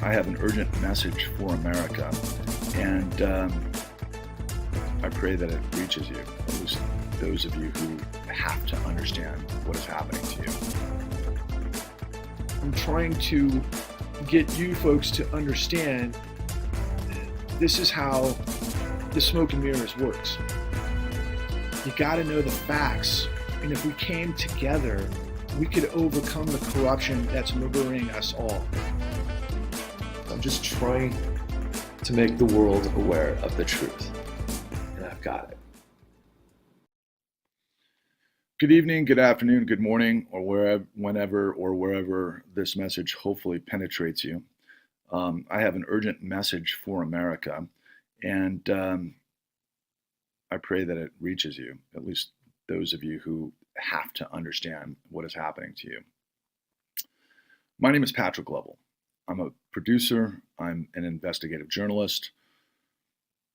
I have an urgent message for America, and I pray that it reaches you, at least those of you who have to understand what is happening to you. I'm trying to get you folks to understand this is how the smoke and mirrors works. You got to know the facts, and if we came together, we could overcome the corruption that's murdering us all. I'm just trying to make the world aware of the truth, and I've got it. Good evening, good afternoon, good morning, or wherever this message hopefully penetrates you. I have an urgent message for America, and I pray that it reaches you, at least those of you who have to understand what is happening to you. My name is Patrick Lovell. I'm a producer. I'm an investigative journalist.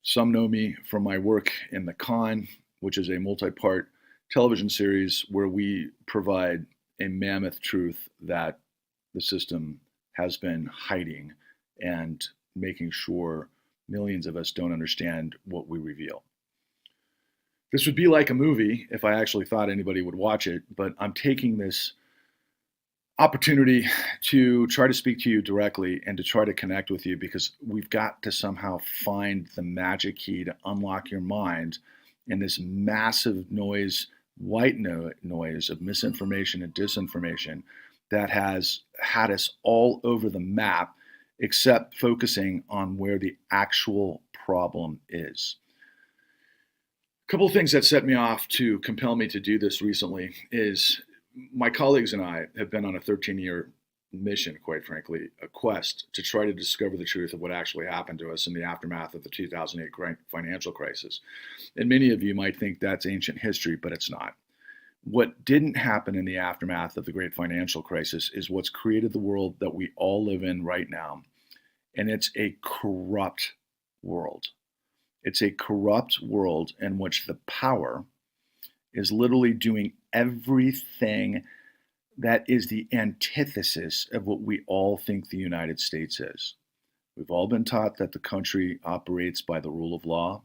Some know me from my work in The Con, which is a multi-part television series where we provide a mammoth truth that the system has been hiding and making sure millions of us don't understand what we reveal. This would be like a movie if I actually thought anybody would watch it, but I'm taking this opportunity to try to speak to you directly and to try to connect with you, because we've got to somehow find the magic key to unlock your mind in this massive noise, white noise of misinformation and disinformation that has had us all over the map, except focusing on where the actual problem is. A couple of things that set me off to compel me to do this recently is my colleagues and I have been on a 13-year mission, quite frankly, a quest to try to discover the truth of what actually happened to us in the aftermath of the 2008 financial crisis. And many of you might think that's ancient history, but it's not. What didn't happen in the aftermath of the great financial crisis is what's created the world that we all live in right now. And it's a corrupt world. It's a corrupt world in which the power is literally doing everything that is the antithesis of what we all think the United States is. We've all been taught that the country operates by the rule of law,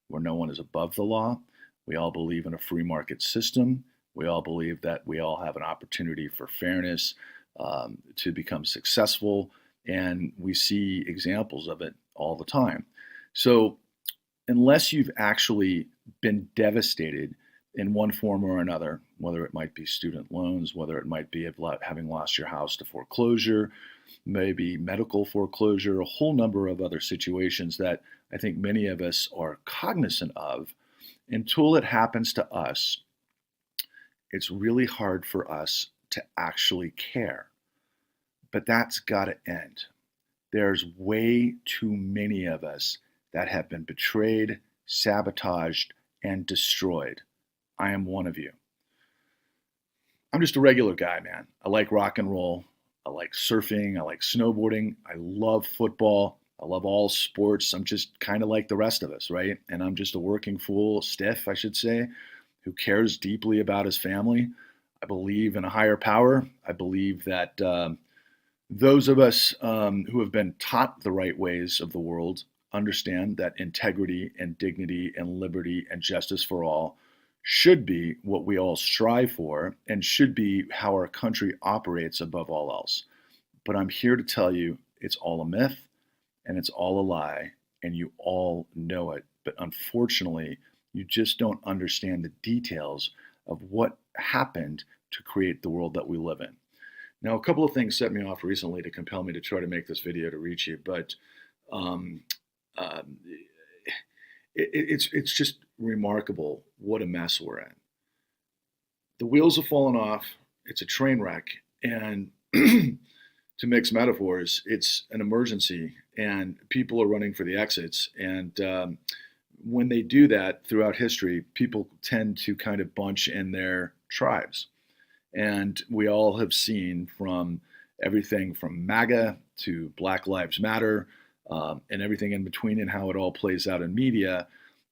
where no one is above the law. We all believe in a free market system. We all believe that we all have an opportunity for fairness, to become successful, and we see examples of it all the time. So unless you've actually been devastated in one form or another, whether it might be student loans, whether it might be having lost your house to foreclosure, maybe medical foreclosure, a whole number of other situations that I think many of us are cognizant of, until it happens to us, it's really hard for us to actually care. But that's got to end. There's way too many of us that have been betrayed, sabotaged, and destroyed. I am one of you. I'm just a regular guy, man. I like rock and roll. I like surfing. I like snowboarding. I love football. I love all sports. I'm just kind of like the rest of us, right? And I'm just a working fool, stiff, I should say, who cares deeply about his family. I believe in a higher power. I believe that those of us who have been taught the right ways of the world understand that integrity and dignity and liberty and justice for all should be what we all strive for and should be how our country operates above all else. But I'm here to tell you it's all a myth and it's all a lie, and you all know it. But unfortunately, you just don't understand the details of what happened to create the world that we live in. Now, a couple of things set me off recently to compel me to try to make this video to reach you, but it's just remarkable what a mess we're in. The wheels have fallen off. It's a train wreck, and to mix metaphors, it's an emergency, and people are running for the exits. And when they do that throughout history, people tend to kind of bunch in their tribes. And we all have seen from everything from MAGA to Black Lives Matter, and everything in between, and how it all plays out in media,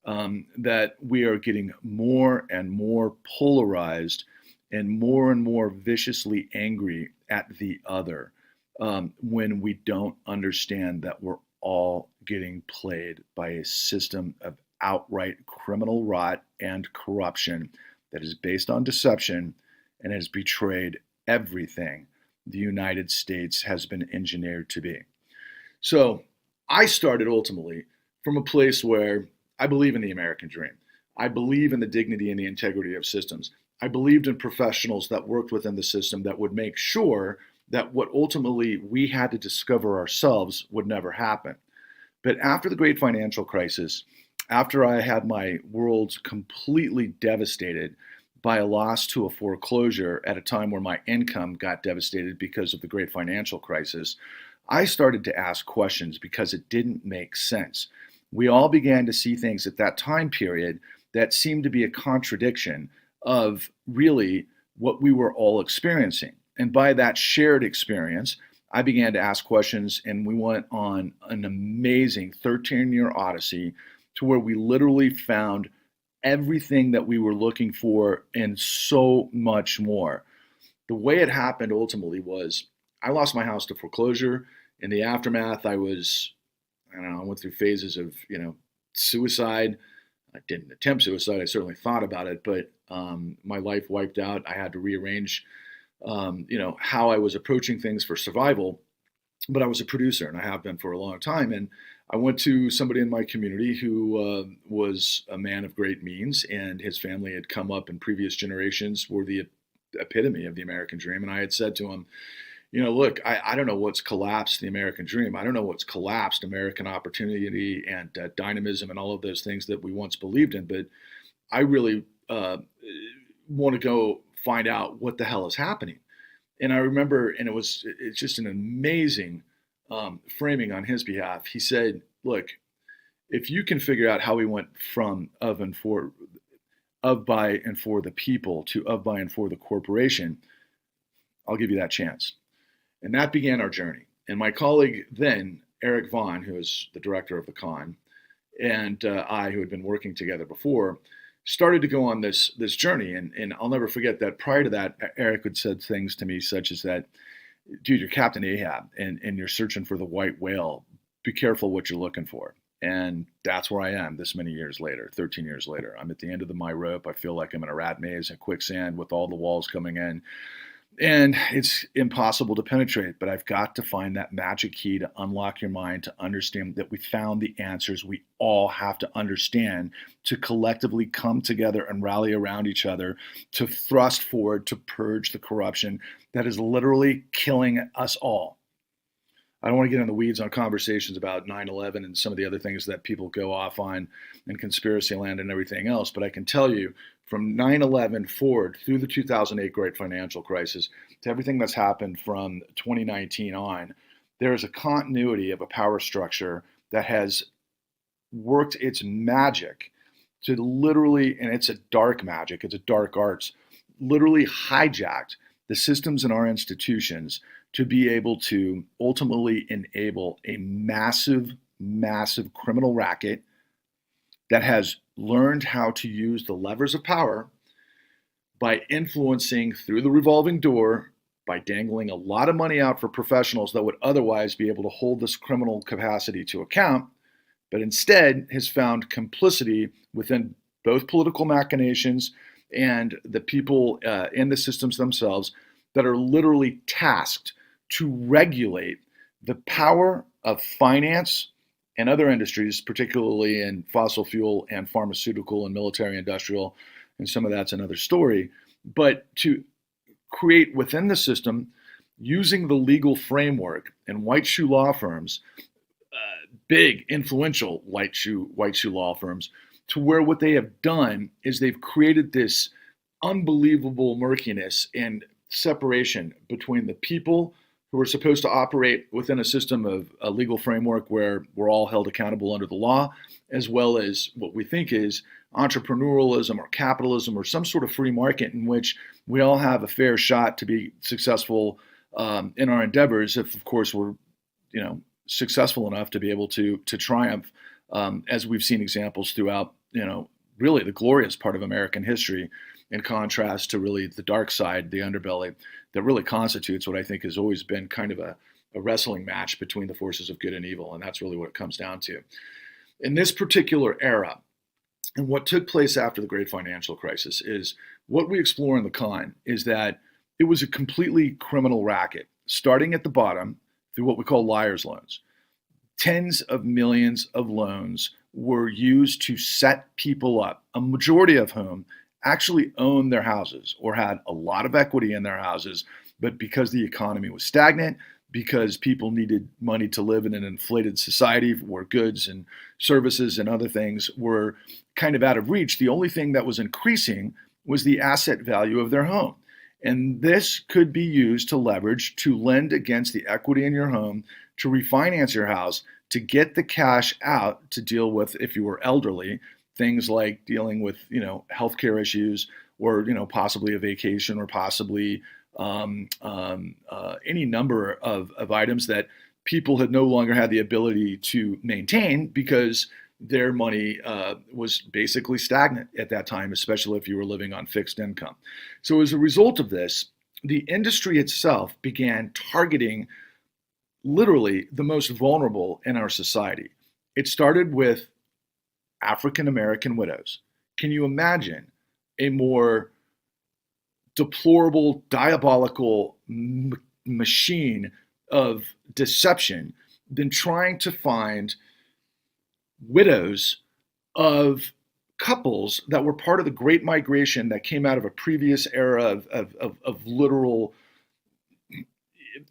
that we are getting more and more polarized and more viciously angry at the other. when we don't understand that we're all getting played by a system of outright criminal rot and corruption that is based on deception and has betrayed everything the United States has been engineered to be. So I started ultimately from a place where I believe in the American dream. I believe in the dignity and the integrity of systems. I believed in professionals that worked within the system that would make sure that what ultimately we had to discover ourselves would never happen. But after the great financial crisis, after I had my world completely devastated by a loss to a foreclosure at a time where my income got devastated because of the great financial crisis, I started to ask questions because it didn't make sense. We all began to see things at that time period that seemed to be a contradiction of really what we were all experiencing. And by that shared experience, I began to ask questions, and we went on an amazing 13-year odyssey to where we literally found everything that we were looking for and so much more. The way it happened ultimately was I lost my house to foreclosure. In the aftermath, I went through phases of, suicide. I didn't attempt suicide. I certainly thought about it, but my life wiped out. I had to rearrange, how I was approaching things for survival. But I was a producer, and I have been for a long time. And I went to somebody in my community who was a man of great means, and his family had come up in previous generations, were the epitome of the American dream. And I had said to him, look, I don't know what's collapsed the American dream. I don't know what's collapsed American opportunity and dynamism and all of those things that we once believed in. But I really want to go find out what the hell is happening. And I remember, and it's just an amazing framing on his behalf. He said, look, if you can figure out how we went from of by and for the people to of by and for the corporation, I'll give you that chance. And that began our journey. And my colleague then, Eric Vaughn, who was the director of the con, and I, who had been working together before, started to go on this journey. And I'll never forget that prior to that, Eric had said things to me such as that, dude, you're Captain Ahab and you're searching for the white whale. Be careful what you're looking for. And that's where I am this many years later, 13 years later. I'm at the end of my rope. I feel like I'm in a rat maze in quicksand with all the walls coming in. And it's impossible to penetrate, but I've got to find that magic key to unlock your mind, to understand that we found the answers we all have to understand to collectively come together and rally around each other, to thrust forward, to purge the corruption that is literally killing us all. I don't want to get in the weeds on conversations about 9/11 and some of the other things that people go off on in conspiracy land and everything else, but I can tell you from 9/11 forward through the 2008 great financial crisis to everything that's happened from 2019 on, there is a continuity of a power structure that has worked its magic to literally, and it's a dark magic, it's a dark arts, literally hijacked the systems in our institutions to be able to ultimately enable a massive, massive criminal racket that has learned how to use the levers of power by influencing through the revolving door, by dangling a lot of money out for professionals that would otherwise be able to hold this criminal capacity to account, but instead has found complicity within both political machinations and the people in the systems themselves that are literally tasked to regulate the power of finance and other industries, particularly in fossil fuel and pharmaceutical and military industrial, and some of that's another story, but to create within the system, using the legal framework and white shoe law firms, big influential white shoe law firms, to where what they have done is they've created this unbelievable murkiness and separation between the people who are supposed to operate within a system of a legal framework where we're all held accountable under the law, as well as what we think is entrepreneurialism or capitalism or some sort of free market in which we all have a fair shot to be successful in our endeavors if, of course, we're successful enough to be able to triumph, as we've seen examples throughout, really the glorious part of American history, in contrast to really the dark side, the underbelly, that really constitutes what I think has always been kind of a a wrestling match between the forces of good and evil, and that's really what it comes down to. In this particular era, and what took place after the great financial crisis, is what we explore in the con is that it was a completely criminal racket, starting at the bottom through what we call liar's loans. Tens of millions of loans were used to set people up, a majority of whom actually owned their houses or had a lot of equity in their houses, but because the economy was stagnant, because people needed money to live in an inflated society where goods and services and other things were kind of out of reach, the only thing that was increasing was the asset value of their home. And this could be used to leverage, to lend against the equity in your home, to refinance your house, to get the cash out to deal with, if you were elderly, things like dealing with, healthcare issues, or, possibly a vacation, or possibly any number of items that people had no longer had the ability to maintain because their money was basically stagnant at that time, especially if you were living on fixed income. So as a result of this, the industry itself began targeting literally the most vulnerable in our society. It started with African American widows. Can you imagine a more deplorable, diabolical machine of deception than trying to find widows of couples that were part of the Great Migration that came out of a previous era of literal,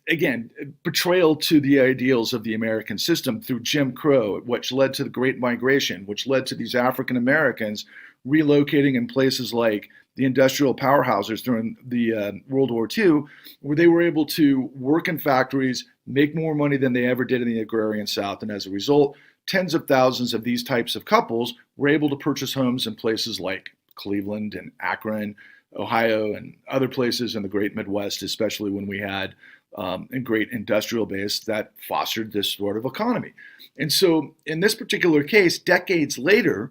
again, betrayal to the ideals of the American system through Jim Crow, which led to the Great Migration, which led to these African Americans relocating in places like the industrial powerhouses during the World War II, where they were able to work in factories, make more money than they ever did in the agrarian South. And as a result, tens of thousands of these types of couples were able to purchase homes in places like Cleveland and Akron, Ohio, and other places in the great Midwest, especially when we had a great industrial base that fostered this sort of economy. And so in this particular case, decades later,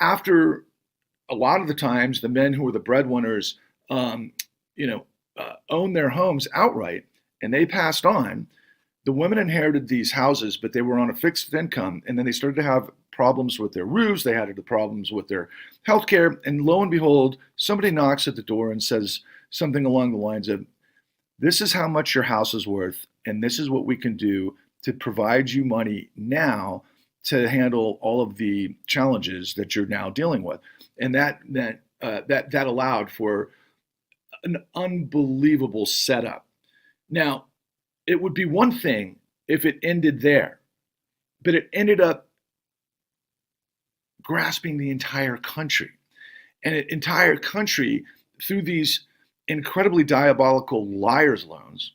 after a lot of the times the men who were the breadwinners, owned their homes outright and they passed on, the women inherited these houses, but they were on a fixed income. And then they started to have problems with their roofs. They had problems with their health care. And lo and behold, somebody knocks at the door and says something along the lines of, this is how much your house is worth, and this is what we can do to provide you money now to handle all of the challenges that you're now dealing with. And that allowed for an unbelievable setup. Now, it would be one thing if it ended there, but it ended up grasping the entire country. And an entire country through these incredibly diabolical liar's loans,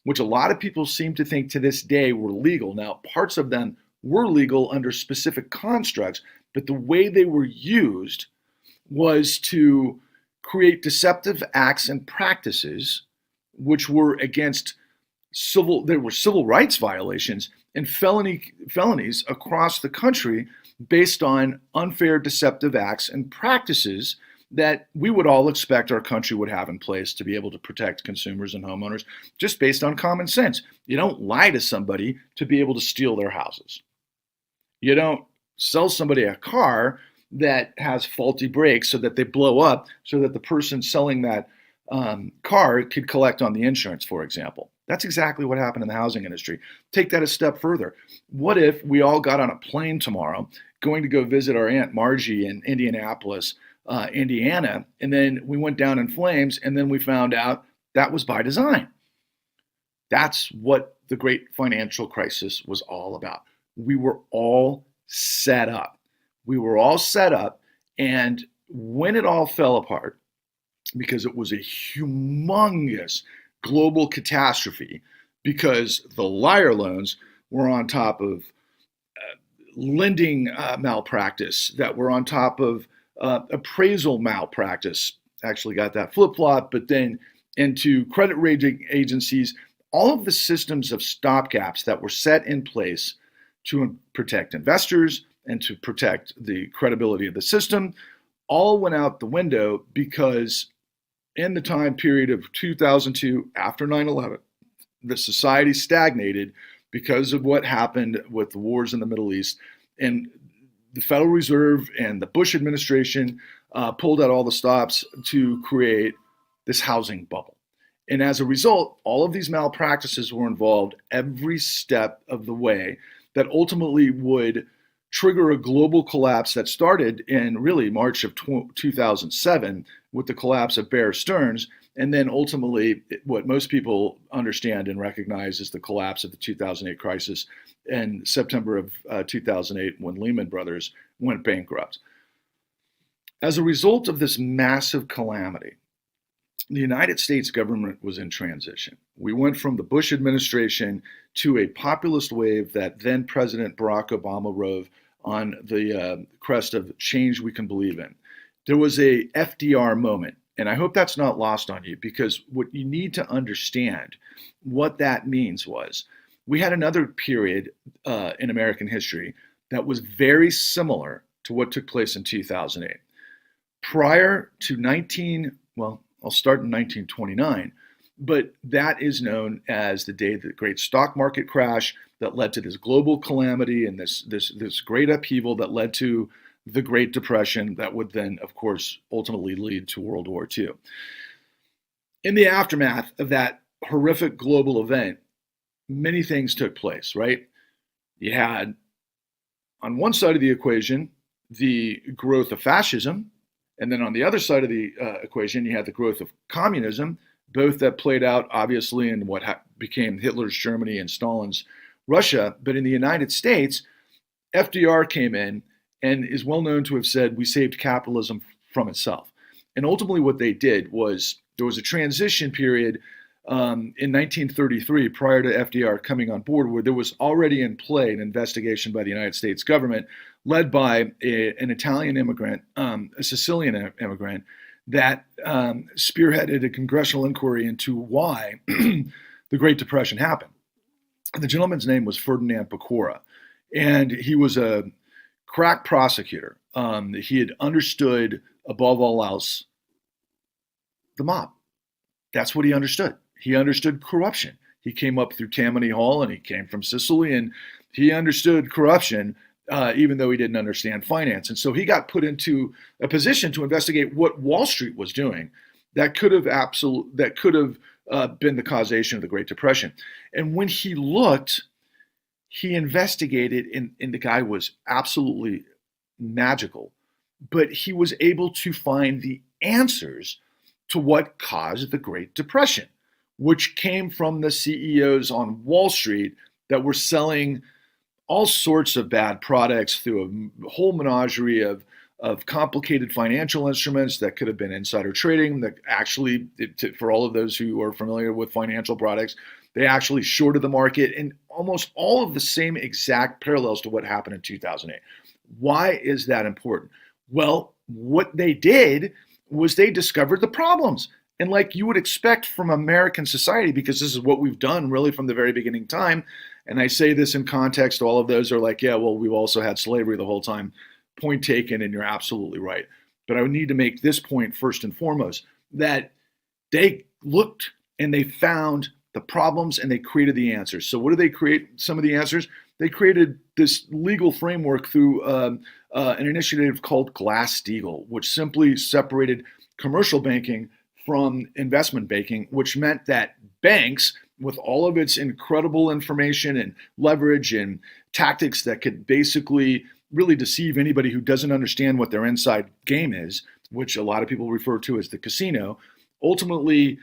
which a lot of people seem to think to this day were legal. Now, parts of them were legal under specific constructs, but the way they were used was to create deceptive acts and practices which were against there were civil rights violations and felonies across the country based on unfair, deceptive acts and practices that we would all expect our country would have in place to be able to protect consumers and homeowners, just based on common sense. You don't lie to somebody to be able to steal their houses. You don't sell somebody a car that has faulty brakes so that they blow up so that the person selling that car could collect on the insurance, for example. That's exactly what happened in the housing industry. Take that a step further. What if we all got on a plane tomorrow going to go visit our Aunt Margie in Indianapolis, Indiana, and then we went down in flames, and then we found out that was by design? That's what the great financial crisis was all about. We were all set up. And when it all fell apart, because it was a humongous global catastrophe, because the liar loans were on top of lending malpractice, that were on top of appraisal malpractice, actually got that flip-flop, but then into credit rating agencies, all of the systems of stopgaps that were set in place to protect investors and to protect the credibility of the system all went out the window, because in the time period of 2002, after 9/11, the society stagnated because of what happened with the wars in the Middle East. And the Federal Reserve and the Bush administration pulled out all the stops to create this housing bubble. And as a result, all of these malpractices were involved every step of the way that ultimately would trigger a global collapse that started in really March of 2007 with the collapse of Bear Stearns, and then ultimately what most people understand and recognize is the collapse of the 2008 crisis in September of 2008 when Lehman Brothers went bankrupt. As a result of this massive calamity, the United States government was in transition. We went from the Bush administration to a populist wave that then President Barack Obama rode on the crest of change we can believe in. There was a FDR moment, and I hope that's not lost on you, because what you need to understand what that means was we had another period in American history that was very similar to what took place in 2008. Prior to I'll start in 1929, but that is known as the day of the great stock market crash that led to this global calamity and this great upheaval that led to the Great Depression that would then, of course, ultimately lead to World War II. In the aftermath of that horrific global event, many things took place, right? You had, on one side of the equation, the growth of fascism, and then on the other side of the equation, you had the growth of communism, both that played out obviously in what became Hitler's Germany and Stalin's Russia. But in the United States, FDR came in and is well known to have said, we saved capitalism from itself. And ultimately what they did was there was a transition period in 1933, prior to FDR coming on board, where there was already in play an investigation by the United States government led by an Italian immigrant, a Sicilian immigrant, that spearheaded a congressional inquiry into why the Great Depression happened. The gentleman's name was Ferdinand Pecora, and he was a crack prosecutor. He had understood, above all else, the mob. That's what he understood. He understood corruption. He came up through Tammany Hall, and he came from Sicily, and he understood corruption, even though he didn't understand finance. And so he got put into a position to investigate what Wall Street was doing that could have been the causation of the Great Depression. And when he looked, he investigated, and the guy was absolutely magical, but he was able to find the answers to what caused the Great Depression, which came from the CEOs on Wall Street that were selling all sorts of bad products through a whole menagerie of complicated financial instruments that could have been insider trading, that actually, for all of those who are familiar with financial products, they actually shorted the market, and almost all of the same exact parallels to what happened in 2008. Why is that important? Well, what they did was they discovered the problems. And like you would expect from American society, because this is what we've done really from the very beginning time, and I say this in context, all of those are like, yeah, well, we've also had slavery the whole time. Point taken, and you're absolutely right. But I would need to make this point first and foremost, that they looked and they found the problems and they created the answers. So what did they create? Some of the answers? They created this legal framework through an initiative called Glass-Steagall, which simply separated commercial banking from investment banking, which meant that banks, with all of its incredible information and leverage and tactics that could basically really deceive anybody who doesn't understand what their inside game is, which a lot of people refer to as the casino, ultimately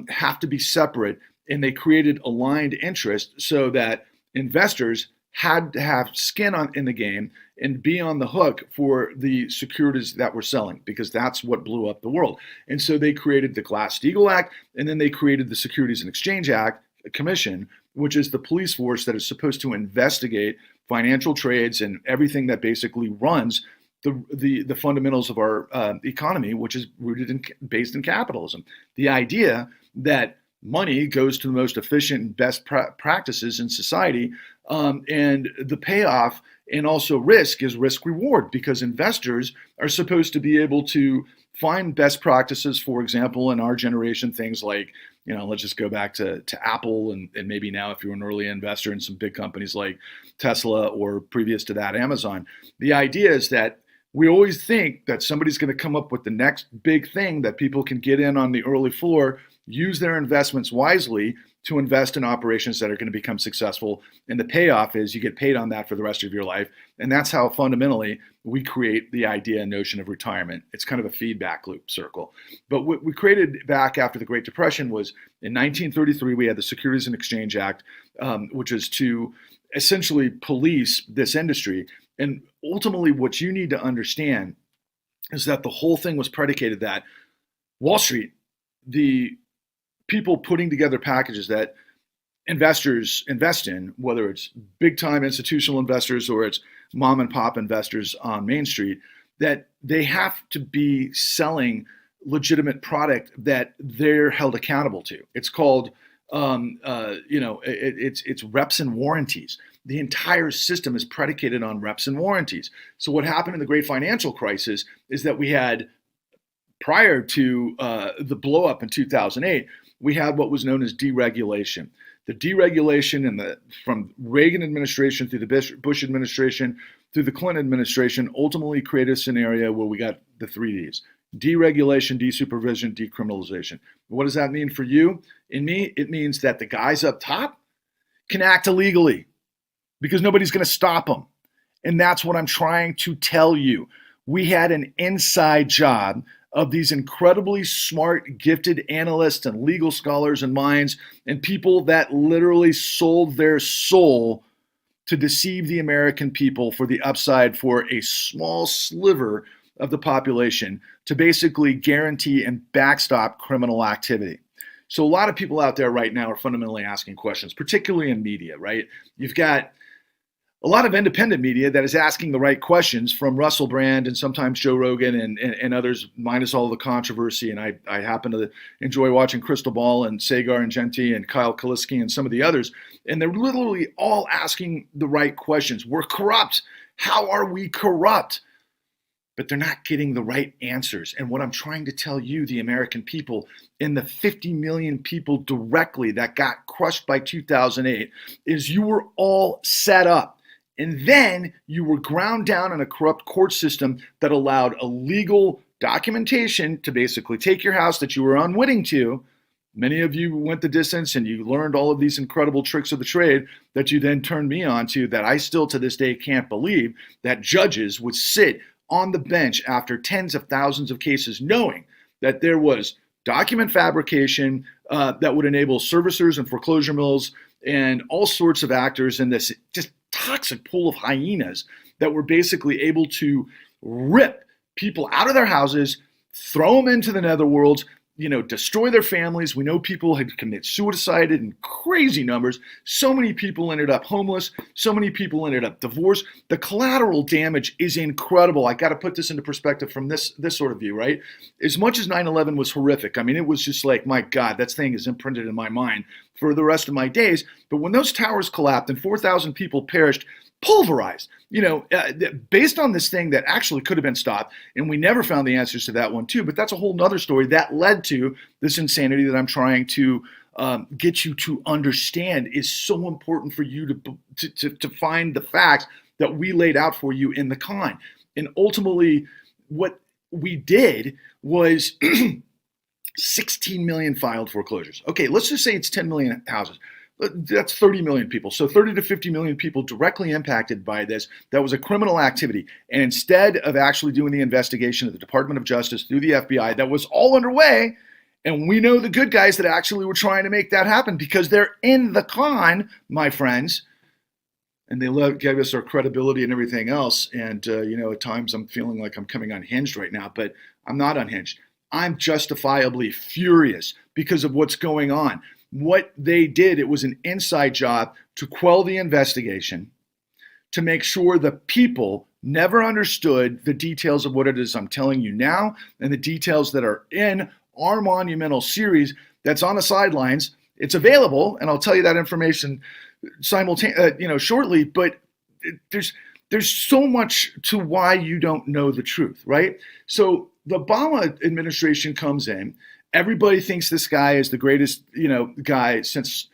have to be separate. And they created aligned interest so that investors had to have skin in the game and be on the hook for the securities that were selling, because that's what blew up the world. And so they created the Glass-Steagall Act, and then they created the Securities and Exchange Act Commission, which is the police force that is supposed to investigate financial trades and everything that basically runs the fundamentals of our economy, which is based in capitalism. The idea that money goes to the most efficient and best practices in society, and the payoff and also risk is risk reward, because investors are supposed to be able to find best practices. For example, in our generation, things like, let's just go back to Apple and maybe now if you're an early investor in some big companies like Tesla or previous to that, Amazon. The idea is that we always think that somebody's going to come up with the next big thing that people can get in on the early floor, use their investments wisely to invest in operations that are going to become successful. And the payoff is you get paid on that for the rest of your life. And that's how fundamentally we create the idea and notion of retirement. It's kind of a feedback loop circle. But what we created back after the Great Depression was in 1933, we had the Securities and Exchange Act, which was to essentially police this industry. And ultimately, what you need to understand is that the whole thing was predicated that Wall Street, the people putting together packages that investors invest in, whether it's big time institutional investors or it's mom and pop investors on Main Street, that they have to be selling legitimate product that they're held accountable to. It's called, it's reps and warranties. The entire system is predicated on reps and warranties. So what happened in the great financial crisis is that we had, prior to the blow up in 2008, we had what was known as deregulation. The deregulation from Reagan administration through the Bush administration through the Clinton administration ultimately created a scenario where we got the 3Ds: deregulation, desupervision, decriminalization. What does that mean for you? In me, it means that the guys up top can act illegally because nobody's going to stop them. And that's what I'm trying to tell you. We had an inside job of these incredibly smart, gifted analysts and legal scholars and minds and people that literally sold their soul to deceive the American people for the upside for a small sliver of the population to basically guarantee and backstop criminal activity. So a lot of people out there right now are fundamentally asking questions, particularly in media, right? You've got a lot of independent media that is asking the right questions, from Russell Brand and sometimes Joe Rogan and others, minus all the controversy. And I happen to enjoy watching Crystal Ball and Sagar and Genti and Kyle Kaliski and some of the others. And they're literally all asking the right questions. We're corrupt. How are we corrupt? But they're not getting the right answers. And what I'm trying to tell you, the American people, and the 50 million people directly that got crushed by 2008, is you were all set up. And then you were ground down in a corrupt court system that allowed illegal documentation to basically take your house that you were unwitting to. Many of you went the distance and you learned all of these incredible tricks of the trade that you then turned me on to, that I still to this day can't believe that judges would sit on the bench after tens of thousands of cases knowing that there was document fabrication that would enable servicers and foreclosure mills and all sorts of actors in this just toxic pool of hyenas that were basically able to rip people out of their houses, throw them into the netherworld, destroy their families. We know people had committed suicide in crazy numbers. So many people ended up homeless. So many people ended up divorced. The collateral damage is incredible. I got to put this into perspective from this sort of view, right? As much as 9/11 was horrific, I mean, it was just like, my God, that thing is imprinted in my mind for the rest of my days. But when those towers collapsed and 4,000 people perished, pulverized, based on this thing that actually could have been stopped. And we never found the answers to that one too, but that's a whole nother story that led to this insanity that I'm trying to get you to understand is so important for you to find the facts that we laid out for you in the con. And ultimately what we did was 16 million filed foreclosures. Okay, let's just say it's 10 million houses. That's 30 million people. So 30 to 50 million people directly impacted by this. That was a criminal activity. And instead of actually doing the investigation of the Department of Justice through the FBI that was all underway, and we know the good guys that actually were trying to make that happen because they're in the con, my friends, and they gave us our credibility and everything else. And, at times I'm feeling like I'm coming unhinged right now, but I'm not unhinged. I'm justifiably furious because of what's going on. What they did, it was an inside job to quell the investigation, to make sure the people never understood the details of what it is I'm telling you now and the details that are in our monumental series that's on the sidelines. It's available, and I'll tell you that information shortly, but there's so much to why you don't know the truth, right? So the Obama administration comes in. Everybody thinks this guy is the greatest, guy since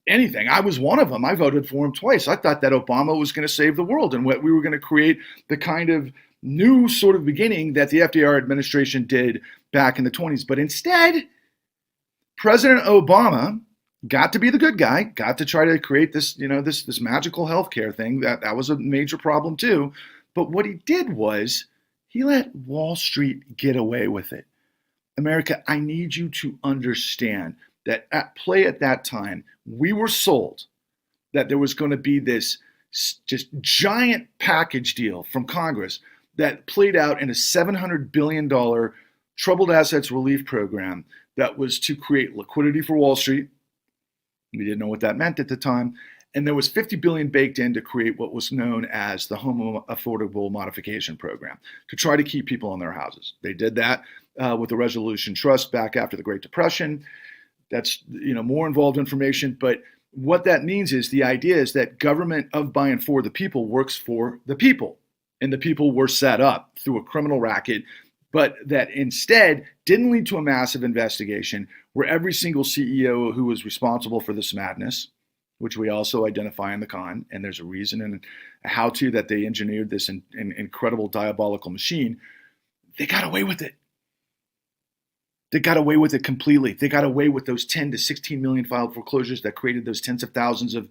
anything. I was one of them. I voted for him twice. I thought that Obama was going to save the world and what we were going to create the kind of new sort of beginning that the FDR administration did back in the 20s. But instead, President Obama got to be the good guy, got to try to create this, this magical healthcare thing. That was a major problem too. But what he did was he let Wall Street get away with it. America, I need you to understand that at play at that time, we were sold that there was going to be this just giant package deal from Congress that played out in a $700 billion troubled assets relief program that was to create liquidity for Wall Street. We didn't know what that meant at the time. And there was $50 billion baked in to create what was known as the Home Affordable Modification Program to try to keep people in their houses. They did that with the Resolution Trust back after the Great Depression. That's more involved information, but what that means is the idea is that government of, by, and for the people works for the people, and the people were set up through a criminal racket, but that instead didn't lead to a massive investigation where every single CEO who was responsible for this madness, which we also identify in the con, and there's a reason and a how-to that they engineered this incredible diabolical machine, they got away with it. They got away with it completely. They got away with those 10 to 16 million filed foreclosures that created those tens of thousands of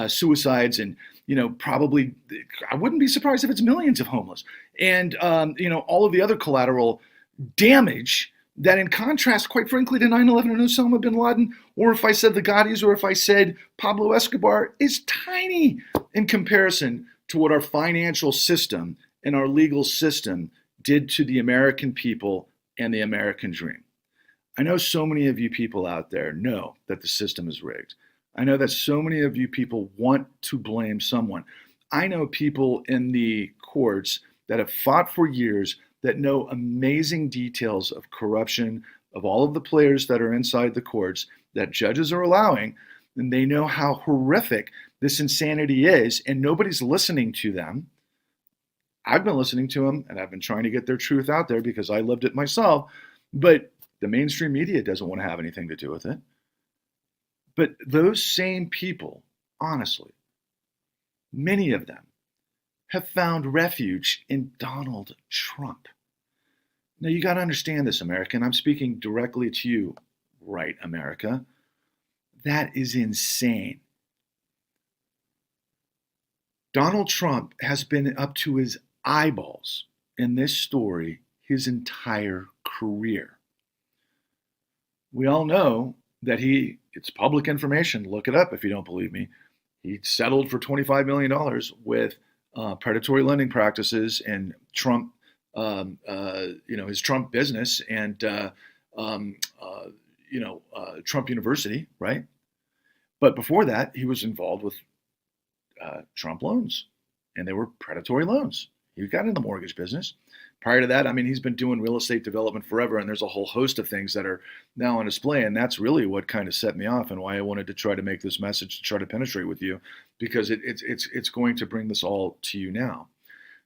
suicides, and probably I wouldn't be surprised if it's millions of homeless, and all of the other collateral damage that, in contrast, quite frankly, to 9/11 and Osama bin Laden, or if I said the Gaudis, or if I said Pablo Escobar, is tiny in comparison to what our financial system and our legal system did to the American people and the American dream. I know so many of you people out there know that the system is rigged. I know that so many of you people want to blame someone. I know people in the courts that have fought for years that know amazing details of corruption of all of the players that are inside the courts that judges are allowing, and they know how horrific this insanity is, and nobody's listening to them. I've been listening to them, and I've been trying to get their truth out there because I lived it myself, but the mainstream media doesn't want to have anything to do with it. But those same people, honestly, many of them have found refuge in Donald Trump. Now, you got to understand this, America, and I'm speaking directly to you, right, America? That is insane. Donald Trump has been up to his eyeballs in this story his entire career. We all know that it's public information, look it up if you don't believe me, he settled for $25 million with predatory lending practices and Trump, his Trump business and, Trump University, right? But before that, he was involved with Trump loans, and they were predatory loans. He got in the mortgage business. Prior to that, he's been doing real estate development forever, and there's a whole host of things that are now on display, and that's really what kind of set me off and why I wanted to try to make this message to try to penetrate with you, because it's going to bring this all to you now.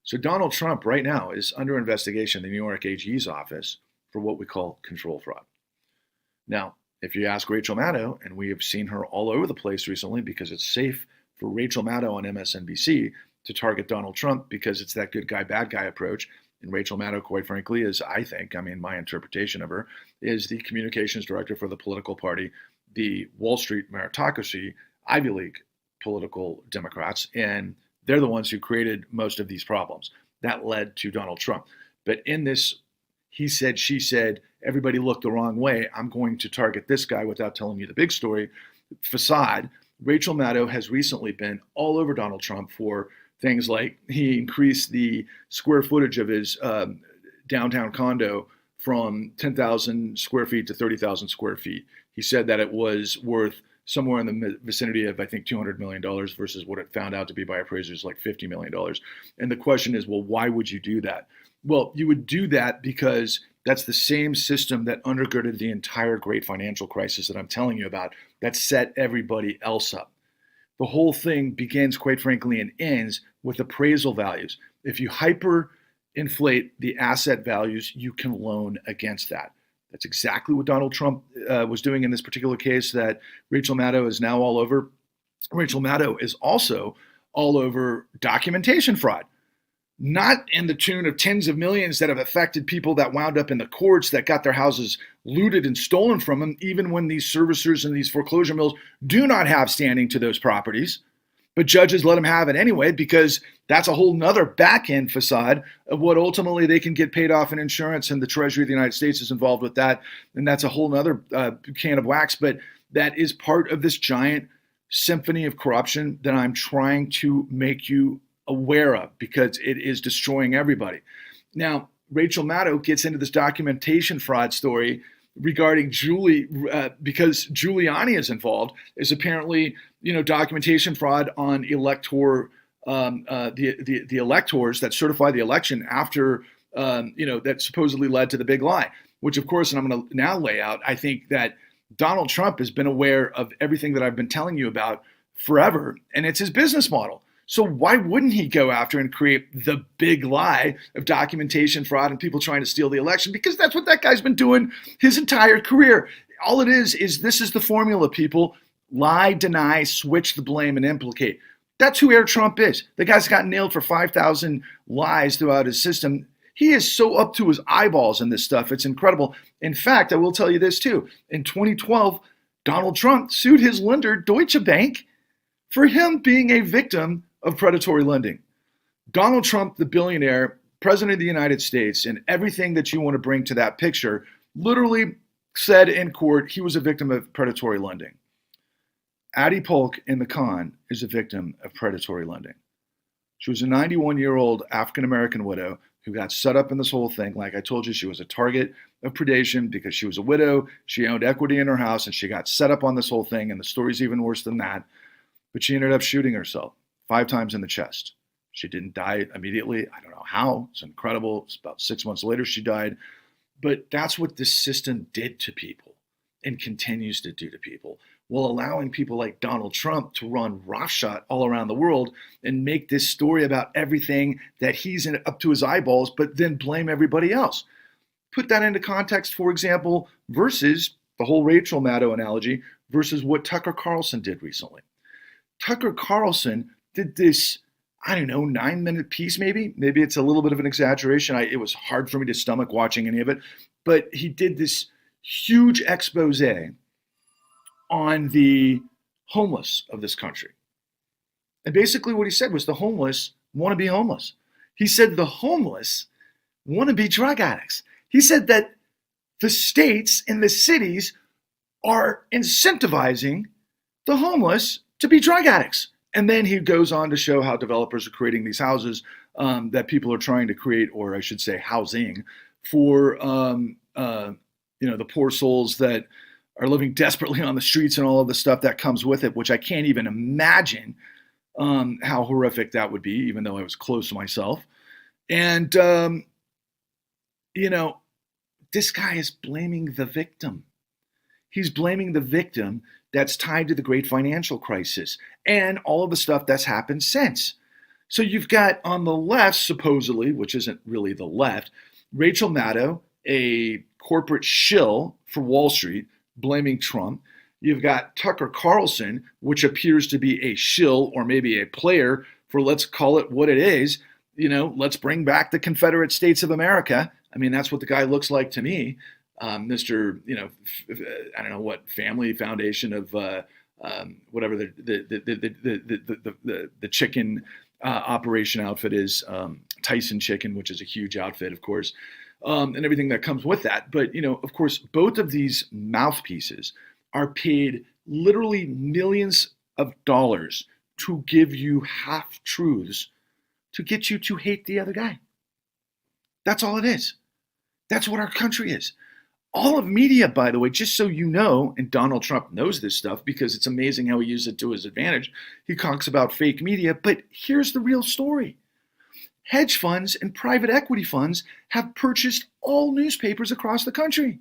So Donald Trump right now is under investigation in the New York AG's office for what we call control fraud. Now, if you ask Rachel Maddow, and we have seen her all over the place recently because it's safe for Rachel Maddow on MSNBC to target Donald Trump because it's that good guy, bad guy approach. And Rachel Maddow, quite frankly, is, I think, my interpretation of her, is the communications director for the political party, the Wall Street meritocracy, Ivy League political Democrats, and they're the ones who created most of these problems. That led to Donald Trump. But in this, he said, she said, everybody looked the wrong way, I'm going to target this guy without telling you the big story, facade, Rachel Maddow has recently been all over Donald Trump for things like he increased the square footage of his downtown condo from 10,000 square feet to 30,000 square feet. He said that it was worth somewhere in the vicinity of, I think, $200 million versus what it found out to be by appraisers, like $50 million. And the question is, well, why would you do that? Well, you would do that because that's the same system that undergirded the entire great financial crisis that I'm telling you about, that set everybody else up. The whole thing begins, quite frankly, and ends with appraisal values. If you hyper inflate the asset values you can loan against that. That's exactly what Donald Trump was doing in this particular case that Rachel Maddow is now all over. Rachel Maddow is also all over documentation fraud, not in the tune of tens of millions that have affected people that wound up in the courts that got their houses looted and stolen from them, even when these servicers and these foreclosure mills do not have standing to those properties. But judges let them have it anyway because that's a whole nother back-end facade of what ultimately they can get paid off in insurance, and the Treasury of the United States is involved with that. And that's a whole nother can of wax. But that is part of this giant symphony of corruption that I'm trying to make you aware of because it is destroying everybody. Now, Rachel Maddow gets into this documentation fraud story regarding because Giuliani is involved, is apparently, documentation fraud on the electors that certify the election after, that supposedly led to the big lie, which of course, and I'm going to now lay out, I think that Donald Trump has been aware of everything that I've been telling you about forever, and it's his business model. So why wouldn't he go after and create the big lie of documentation fraud and people trying to steal the election? Because that's what that guy's been doing his entire career. All it is this is the formula, people. Lie, deny, switch the blame, and implicate. That's who Air Trump is. The guy's got nailed for 5,000 lies throughout his system. He is so up to his eyeballs in this stuff. It's incredible. In fact, I will tell you this too. In 2012, Donald Trump sued his lender, Deutsche Bank, for him being a victim of predatory lending. Donald Trump, the billionaire, president of the United States, and everything that you want to bring to that picture, literally said in court he was a victim of predatory lending. Addie Polk in the con is a victim of predatory lending. She was a 91-year-old African-American widow who got set up in this whole thing. Like I told you, she was a target of predation because she was a widow. She owned equity in her house, and she got set up on this whole thing, and the story's even worse than that. But she ended up shooting herself 5 times in the chest. She didn't die immediately. I don't know how. It's incredible. It's about 6 months later she died. But that's what this system did to people and continues to do to people, while allowing people like Donald Trump to run roughshod all around the world and make this story about everything that he's up to his eyeballs, but then blame everybody else. Put that into context, for example, versus the whole Rachel Maddow analogy versus what Tucker Carlson did recently. Tucker Carlson did this, 9-minute piece maybe. Maybe it's a little bit of an exaggeration. It was hard for me to stomach watching any of it. But he did this huge expose on the homeless of this country. And basically what he said was the homeless want to be homeless. He said the homeless want to be drug addicts. He said that the states and the cities are incentivizing the homeless to be drug addicts. And then he goes on to show how developers are creating these houses that people are trying to create, or I should say housing, for the poor souls that are living desperately on the streets and all of the stuff that comes with it, which I can't even imagine how horrific that would be, even though I was close myself. And, this guy is blaming the victim. He's blaming the victim that's tied to the great financial crisis and all of the stuff that's happened since. So you've got on the left, supposedly, which isn't really the left, Rachel Maddow, a corporate shill for Wall Street, blaming Trump. You've got Tucker Carlson, which appears to be a shill or maybe a player for, let's call it what it is, let's bring back the Confederate States of America. I mean, that's what the guy looks like to me. Mr. I don't know what family foundation of whatever the chicken operation outfit is, Tyson Chicken, which is a huge outfit, of course, and everything that comes with that. But of course, both of these mouthpieces are paid literally millions of dollars to give you half truths to get you to hate the other guy. That's all it is. That's what our country is. All of media, by the way, just so you know, and Donald Trump knows this stuff because it's amazing how he uses it to his advantage. He talks about fake media, but here's the real story. Hedge funds and private equity funds have purchased all newspapers across the country.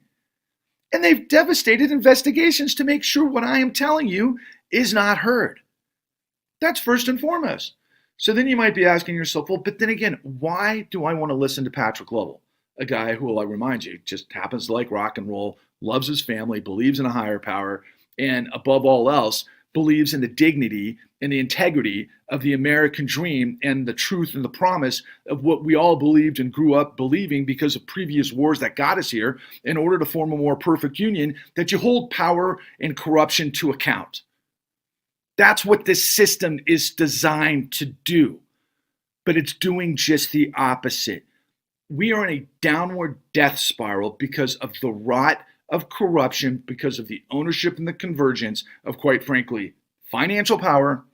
And they've devastated investigations to make sure what I am telling you is not heard. That's first and foremost. So then you might be asking yourself, well, but then again, why do I want to listen to Patrick Lovell, a guy who, I remind you, just happens to like rock and roll, loves his family, believes in a higher power, and above all else, believes in the dignity and the integrity of the American dream and the truth and the promise of what we all believed and grew up believing because of previous wars that got us here in order to form a more perfect union, that you hold power and corruption to account. That's what this system is designed to do, but it's doing just the opposite. We are in a downward death spiral because of the rot of corruption, because of the ownership and the convergence of, quite frankly, financial power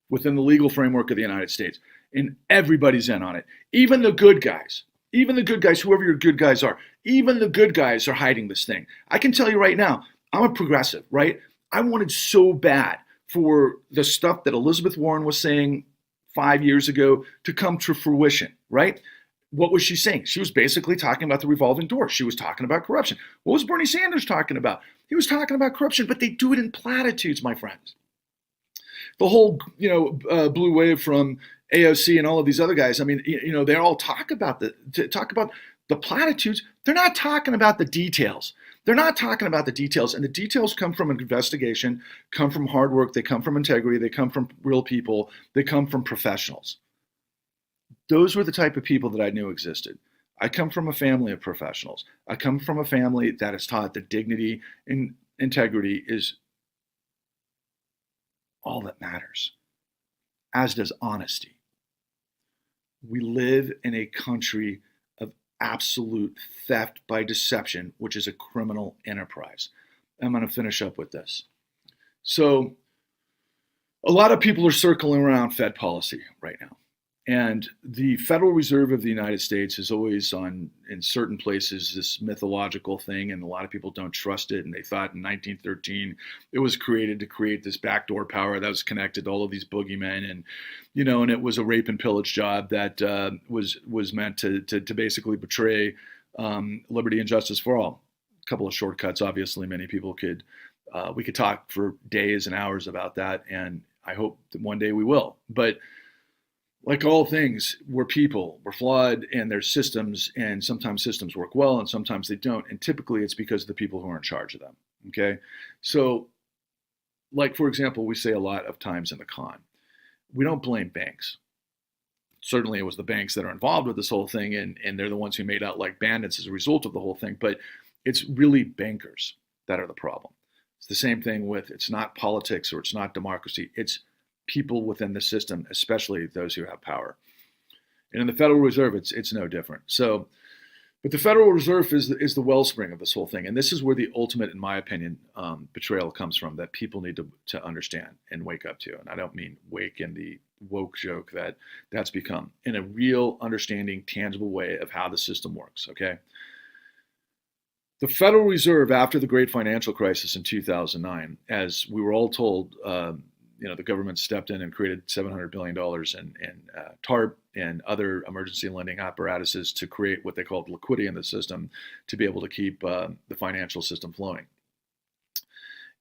within the legal framework of the United States. And everybody's in on it. Even the good guys, whoever your good guys are, even the good guys are hiding this thing. I can tell you right now, I'm a progressive, right? I wanted so bad for the stuff that Elizabeth Warren was saying 5 years ago to come to fruition, right? What was she saying? She was basically talking about the revolving door. She was talking about corruption. What was Bernie Sanders talking about? He was talking about corruption, but they do it in platitudes, my friends. The whole, blue wave from AOC and all of these other guys. I mean, they all talk about the platitudes. They're not talking about the details. They're not talking about the details, and the details come from an investigation, come from hard work, they come from integrity, they come from real people, they come from professionals. Those were the type of people that I knew existed. I come from a family of professionals. I come from a family that is taught that dignity and integrity is all that matters, as does honesty. We live in a country of absolute theft by deception, which is a criminal enterprise. I'm going to finish up with this. So, a lot of people are circling around Fed policy right now. And the Federal Reserve of the United States is always in certain places, this mythological thing, and a lot of people don't trust it. And they thought in 1913 it was created to create this backdoor power that was connected to all of these boogeymen, and and it was a rape and pillage job that was meant to basically betray liberty and justice for all. A couple of shortcuts, obviously. Many people we could talk for days and hours about that, and I hope that one day we will. But like all things, we're people, we're flawed, and there's systems, and sometimes systems work well and sometimes they don't. And typically it's because of the people who are in charge of them. Okay. So, like, for example, we say a lot of times in the con, we don't blame banks. Certainly it was the banks that are involved with this whole thing, and they're the ones who made out like bandits as a result of the whole thing. But it's really bankers that are the problem. It's the same thing with, it's not politics or it's not democracy. It's people within the system, especially those who have power. And in the Federal Reserve, it's no different. So, but the Federal Reserve is the wellspring of this whole thing. And this is where the ultimate, in my opinion, betrayal comes from, that people need to understand and wake up to. And I don't mean wake in the woke joke that's become, in a real understanding, tangible way of how the system works, okay? The Federal Reserve, after the great financial crisis in 2009, as we were all told, the government stepped in and created $700 billion in TARP and other emergency lending apparatuses to create what they called liquidity in the system to be able to keep the financial system flowing.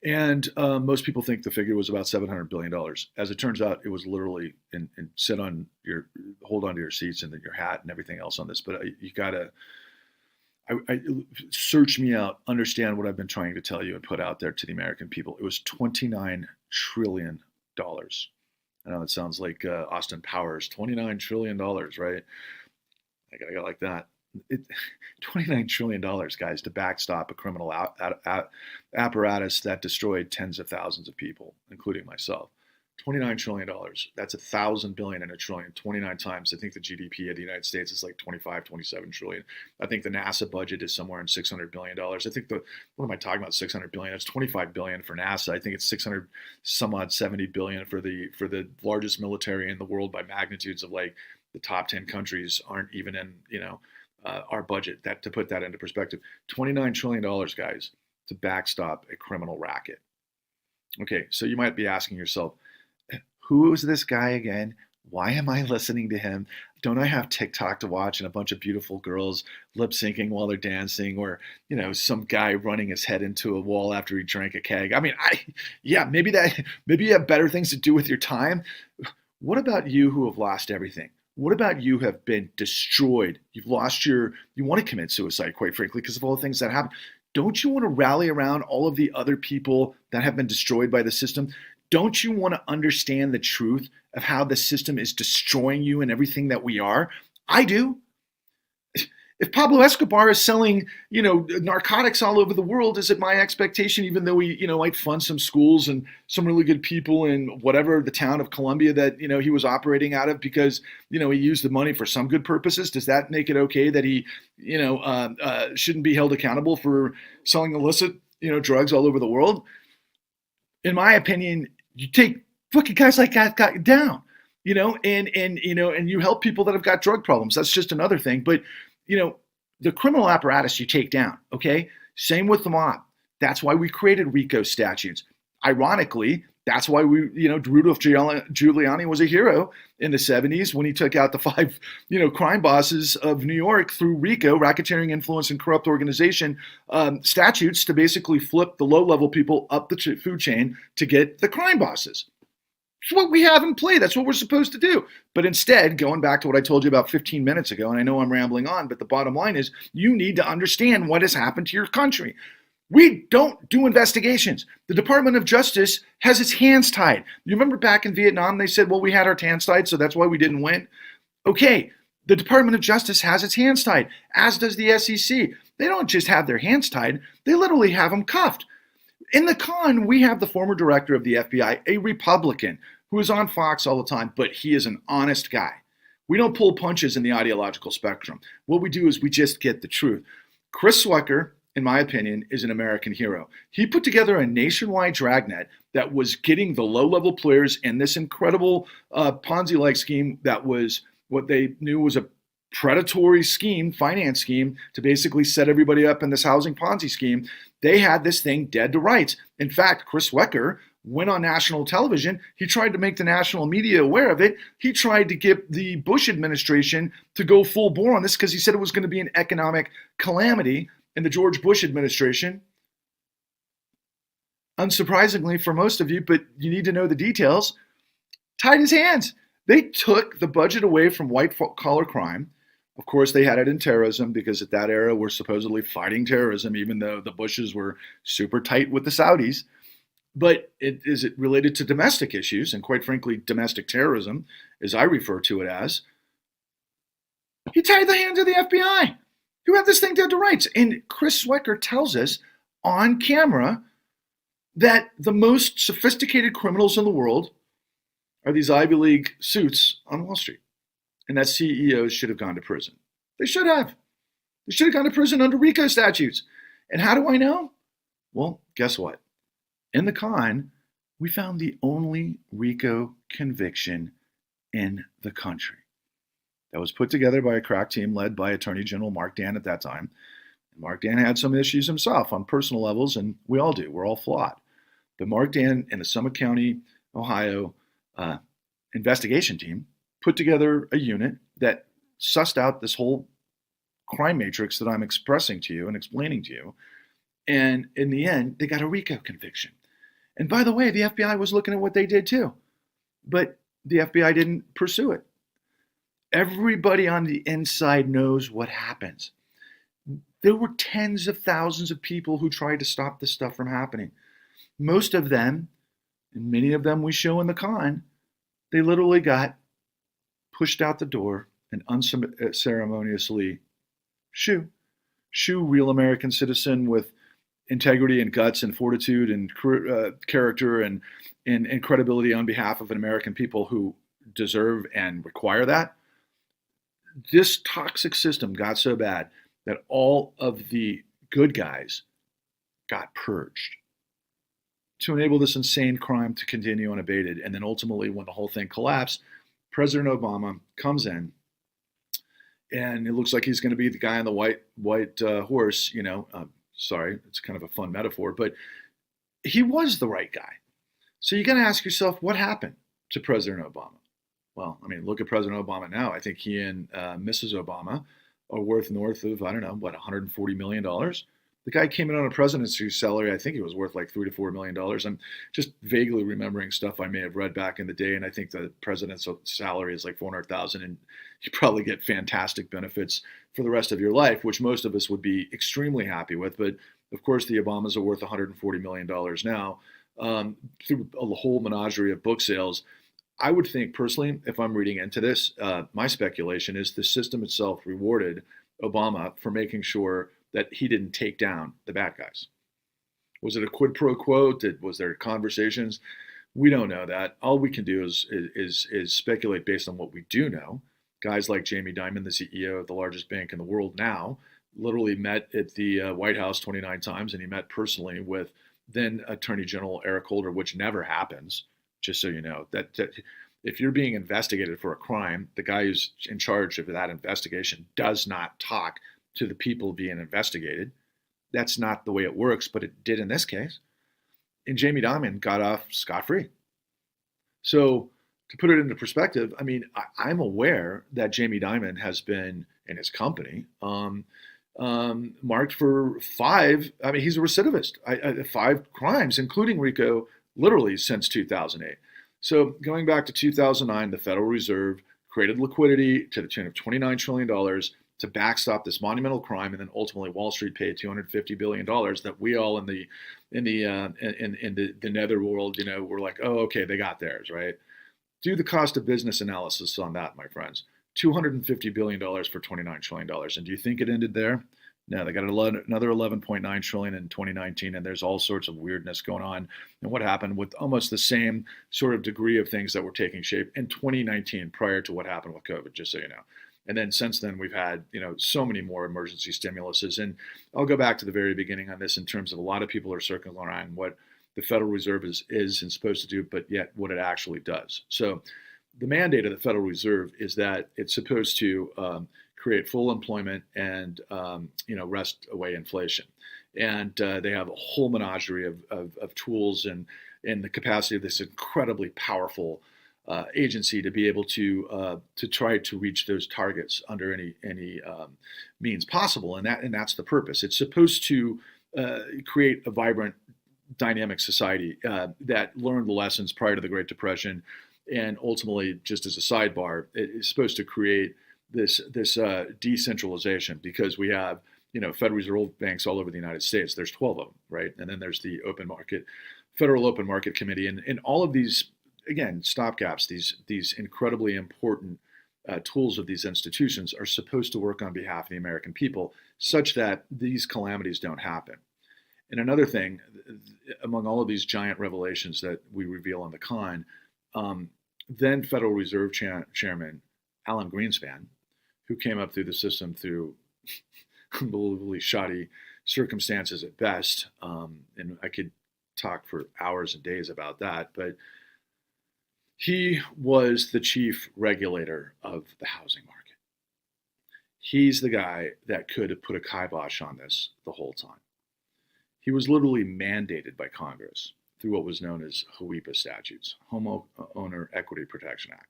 And most people think the figure was about $700 billion. As it turns out, it was literally, and hold on to your seats and your hat and everything else on this, but you gotta, search me out, understand what I've been trying to tell you and put out there to the American people. It was $29 trillion. I know it sounds like Austin Powers, $29 trillion, right? I gotta go like that. $29 trillion, guys, to backstop a criminal apparatus that destroyed tens of thousands of people, including myself. $29 trillion. That's 1,000 billion and a trillion, 29 times. I think the GDP of the United States is like 25, 27 trillion. I think the NASA budget is somewhere in $600 billion. I think what am I talking about? 600 billion. It's 25 billion for NASA. I think it's 600 some odd 70 billion for the largest military in the world by magnitudes of, like, the top 10 countries aren't even in, our budget. That, to put that into perspective, $29 trillion, guys, to backstop a criminal racket. Okay, so you might be asking yourself, who is this guy again? Why am I listening to him? Don't I have TikTok to watch and a bunch of beautiful girls lip syncing while they're dancing, or, some guy running his head into a wall after he drank a keg? I mean, maybe you have better things to do with your time. What about you who have lost everything? What about you have been destroyed? You've lost you want to commit suicide, quite frankly, because of all the things that happen. Don't you want to rally around all of the other people that have been destroyed by the system? Don't you want to understand the truth of how the system is destroying you and everything that we are? I do. If Pablo Escobar is selling, narcotics all over the world, is it my expectation, even though he, might fund some schools and some really good people in whatever the town of Colombia that, he was operating out of because, he used the money for some good purposes? Does that make it okay that he, shouldn't be held accountable for selling illicit, drugs all over the world? In my opinion, you take fucking guys like that got down, and you help people that have got drug problems. That's just another thing. But the criminal apparatus you take down, okay? Same with the mob. That's why we created RICO statutes. Ironically, that's why Rudolph Giuliani was a hero in the 70s when he took out the 5, crime bosses of New York through RICO, racketeering, influence, and corrupt organization statutes to basically flip the low-level people up the food chain to get the crime bosses. It's what we have in play. That's what we're supposed to do. But instead, going back to what I told you about 15 minutes ago, and I know I'm rambling on, but the bottom line is you need to understand what has happened to your country. We don't do investigations. The Department of Justice has its hands tied. You remember back in Vietnam, they said, well, we had our hands tied, so that's why we didn't win. Okay, the Department of Justice has its hands tied, as does the SEC. They don't just have their hands tied. They literally have them cuffed. In the con, we have the former director of the FBI, a Republican, who is on Fox all the time, but he is an honest guy. We don't pull punches in the ideological spectrum. What we do is we just get the truth. Chris Swecker, in my opinion, is an American hero. He put together a nationwide dragnet that was getting the low-level players in this incredible Ponzi-like scheme that was what they knew was a predatory scheme, finance scheme, to basically set everybody up in this housing Ponzi scheme. They had this thing dead to rights. In fact, Chris Swecker went on national television. He tried to make the national media aware of it. He tried to get the Bush administration to go full bore on this because he said it was going to be an economic calamity. And the George Bush administration, unsurprisingly for most of you, but you need to know the details, tied his hands. They took the budget away from white-collar crime. Of course, they had it in terrorism because at that era, we're supposedly fighting terrorism, even though the Bushes were super tight with the Saudis. But is it related to domestic issues, and quite frankly, domestic terrorism, as I refer to it as? He tied the hands of the FBI, who had this thing dead to rights. And Chris Swecker tells us on camera that the most sophisticated criminals in the world are these Ivy League suits on Wall Street, and that CEOs should have gone to prison. They should have. They should have gone to prison under RICO statutes. And how do I know? Well, guess what? In the con, we found the only RICO conviction in the country that was put together by a crack team led by Attorney General Mark Dan at that time. And Mark Dan had some issues himself on personal levels, and we all do. We're all flawed. But Mark Dan and the Summit County, Ohio investigation team put together a unit that sussed out this whole crime matrix that I'm expressing to you and explaining to you. And in the end, they got a RICO conviction. And by the way, the FBI was looking at what they did too, but the FBI didn't pursue it. Everybody on the inside knows what happens. There were tens of thousands of people who tried to stop this stuff from happening. Most of them, and many of them we show in the con, they literally got pushed out the door and unceremoniously shoo real American citizen with integrity and guts and fortitude and character and credibility on behalf of an American people who deserve and require that. This toxic system got so bad that all of the good guys got purged to enable this insane crime to continue unabated. And then ultimately, when the whole thing collapsed, President Obama comes in, and it looks like he's going to be the guy on the white horse. Sorry, it's kind of a fun metaphor, but he was the right guy. So you got to ask yourself, what happened to President Obama? Well, I mean, look at President Obama now. I think he and Mrs. Obama are worth north of, $140 million. The guy came in on a presidency salary. I think it was worth like $3 to $4 million. I'm just vaguely remembering stuff I may have read back in the day, and I think the president's salary is like 400,000, and you probably get fantastic benefits for the rest of your life, which most of us would be extremely happy with. But of course, the Obamas are worth $140 million now, through a whole menagerie of book sales. I would think personally, if I'm reading into this, my speculation is the system itself rewarded Obama for making sure that he didn't take down the bad guys. Was it a quid pro quo? Was there conversations? We don't know that. All we can do is speculate based on what we do know. Guys like Jamie Dimon, the CEO of the largest bank in the world now, literally met at the White House 29 times, and he met personally with then Attorney General Eric Holder, which never happens. Just so you know, that if you're being investigated for a crime, the guy who's in charge of that investigation does not talk to the people being investigated. That's not the way it works, but it did in this case. And Jamie Dimon got off scot-free. So to put it into perspective, I mean, I'm aware that Jamie Dimon has been, in his company, marked for he's a recidivist, 5 crimes, including RICO, literally since 2008. So going back to 2009, the Federal Reserve created liquidity to the tune of $29 trillion to backstop this monumental crime, and then ultimately Wall Street paid $250 billion that we all in the netherworld, we're like, oh, okay, they got theirs, right? Do the cost of business analysis on that, my friends. $250 billion for $29 trillion. And do you think it ended there? No, they got another 11.9 trillion in 2019, and there's all sorts of weirdness going on. And what happened with almost the same sort of degree of things that were taking shape in 2019 prior to what happened with COVID, just so you know. And then since then, we've had, so many more emergency stimuluses. And I'll go back to the very beginning on this in terms of a lot of people are circling around what the Federal Reserve is and supposed to do, but yet what it actually does. So the mandate of the Federal Reserve is that it's supposed to create full employment and wrest away inflation. And they have a whole menagerie of tools and the capacity of this incredibly powerful agency to be able to try to reach those targets under any means possible, and that's the purpose. It's supposed to create a vibrant, dynamic society that learned the lessons prior to the Great Depression, and ultimately, just as a sidebar, it's supposed to create this decentralization, because we have Federal Reserve banks all over the United States. There's 12 of them, right? And then there's the Federal Open Market Committee, and all of these, again, stopgaps, these incredibly important tools of these institutions are supposed to work on behalf of the American people such that these calamities don't happen. And another thing, among all of these giant revelations that we reveal on the con, then Federal Reserve Chairman Alan Greenspan, who came up through the system through unbelievably shoddy circumstances at best, and I could talk for hours and days about that, but he was the chief regulator of the housing market. He's the guy that could have put a kibosh on this the whole time. He was literally mandated by Congress through what was known as HOEPA statutes, Homeowner Equity Protection Act,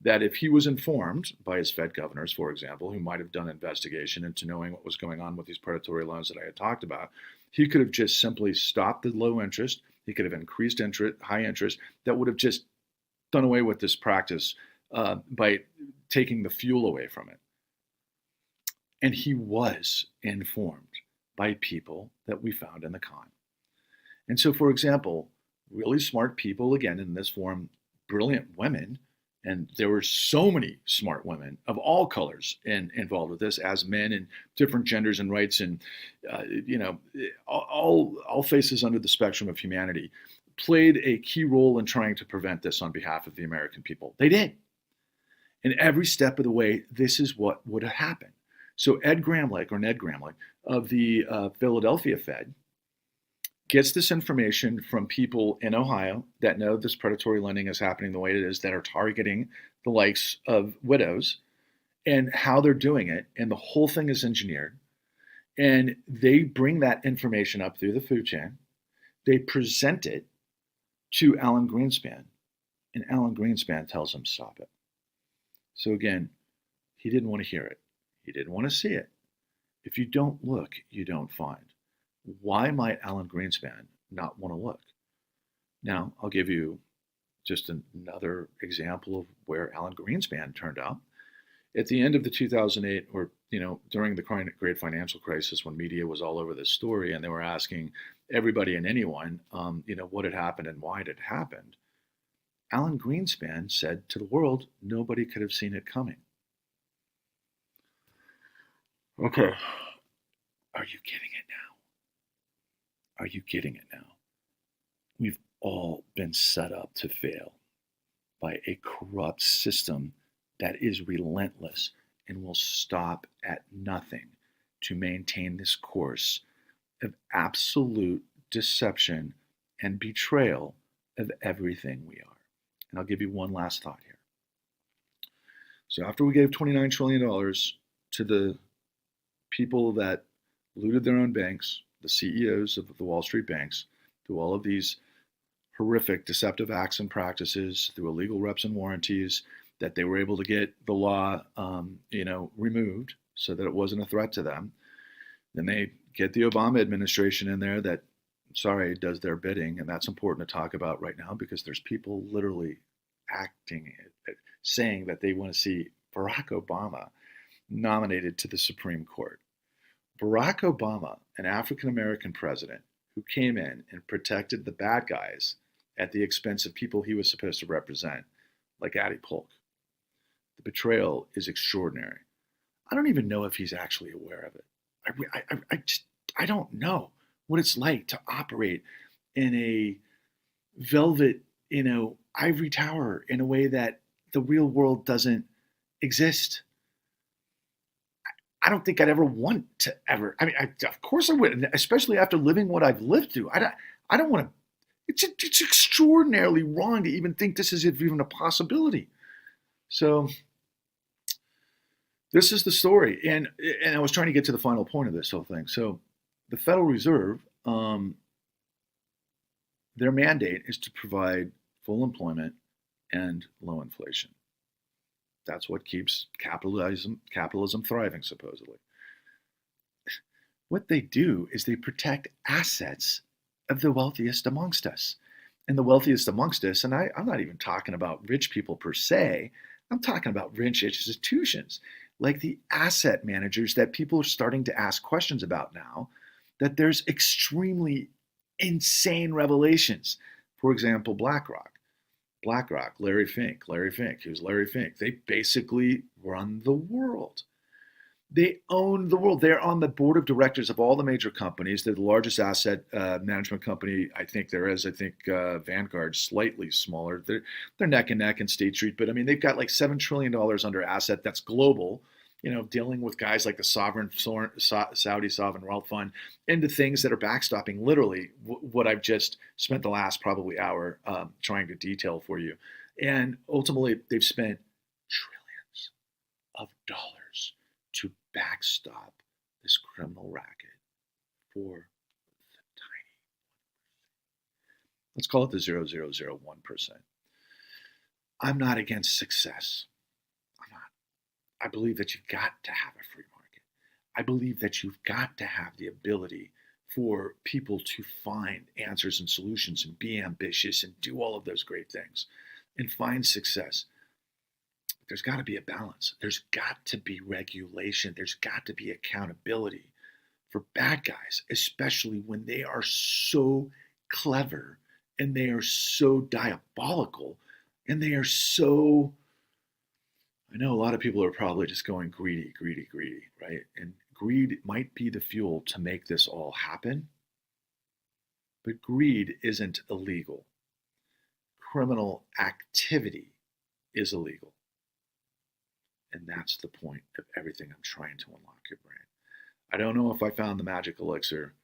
that if he was informed by his Fed governors, for example, who might have done investigation into knowing what was going on with these predatory loans that I had talked about, he could have just simply stopped the low interest. He could have increased interest, high interest, that would have just done away with this practice by taking the fuel away from it. And he was informed by people that we found in the con. And so, for example, really smart people, again, in this form, brilliant women, and there were so many smart women of all colors involved with this, as men and different genders and rights, and all faces under the spectrum of humanity, played a key role in trying to prevent this on behalf of the American people. They did. And every step of the way, this is what would have happened. So Ned Gramlich of the Philadelphia Fed gets this information from people in Ohio that know this predatory lending is happening the way it is, that are targeting the likes of widows and how they're doing it. And the whole thing is engineered. And they bring that information up through the food chain. They present it to Alan Greenspan, and Alan Greenspan tells him, stop it. So again, he didn't want to hear it. He didn't want to see it. If you don't look, you don't find. Why might Alan Greenspan not want to look? Now, I'll give you just another example of where Alan Greenspan turned out. At the end of the 2008, or during the great financial crisis, when media was all over this story and they were asking everybody and anyone, what had happened and why it had happened, Alan Greenspan said to the world, nobody could have seen it coming. Okay, are you getting it now? Are you getting it now? We've all been set up to fail by a corrupt system that is relentless and will stop at nothing to maintain this course of absolute deception and betrayal of everything we are. And I'll give you one last thought here. So after we gave $29 trillion to the people that looted their own banks, the CEOs of the Wall Street banks, through all of these horrific deceptive acts and practices, through illegal reps and warranties, that they were able to get the law, removed so that it wasn't a threat to them. Then they get the Obama administration in there that, does their bidding. And that's important to talk about right now because there's people literally saying that they want to see Barack Obama nominated to the Supreme Court. Barack Obama, an African-American president who came in and protected the bad guys at the expense of people he was supposed to represent, like Addie Polk. The betrayal is extraordinary. I don't even know if he's actually aware of it. I don't know what it's like to operate in a velvet, ivory tower in a way that the real world doesn't exist. I don't think I'd ever want to ever. Of course I would, especially after living what I've lived through. I don't want to. It's extraordinarily wrong to even think this is even a possibility. So this is the story, and I was trying to get to the final point of this whole thing. So the Federal Reserve, their mandate is to provide full employment and low inflation. That's what keeps capitalism thriving, supposedly. What they do is they protect assets of the wealthiest amongst us. And the wealthiest amongst us, and I'm not even talking about rich people per se, I'm talking about rich institutions, like the asset managers that people are starting to ask questions about now, that there's extremely insane revelations. For example, BlackRock, Larry Fink. Who's Larry Fink? They basically run the world. They own the world. They're on the board of directors of all the major companies. They're the largest asset management company I think there is. I think Vanguard's slightly smaller. They're neck and neck in State Street, but they've got like $7 trillion under asset that's global. Dealing with guys like the Saudi Sovereign Wealth Fund into things that are backstopping literally what I've just spent the last probably hour trying to detail for you. And ultimately, they've spent trillions of dollars to backstop this criminal racket for the tiny 1%. Let's call it the 0.0001%. I'm not against success. I believe that you've got to have a free market. I believe that you've got to have the ability for people to find answers and solutions and be ambitious and do all of those great things and find success. There's got to be a balance. There's got to be regulation. There's got to be accountability for bad guys, especially when they are so clever and they are so diabolical and they are so... I know a lot of people are probably just going greedy, right? And greed might be the fuel to make this all happen. But greed isn't illegal. Criminal activity is illegal. And that's the point of everything I'm trying to unlock your brain. I don't know if I found the magic elixir.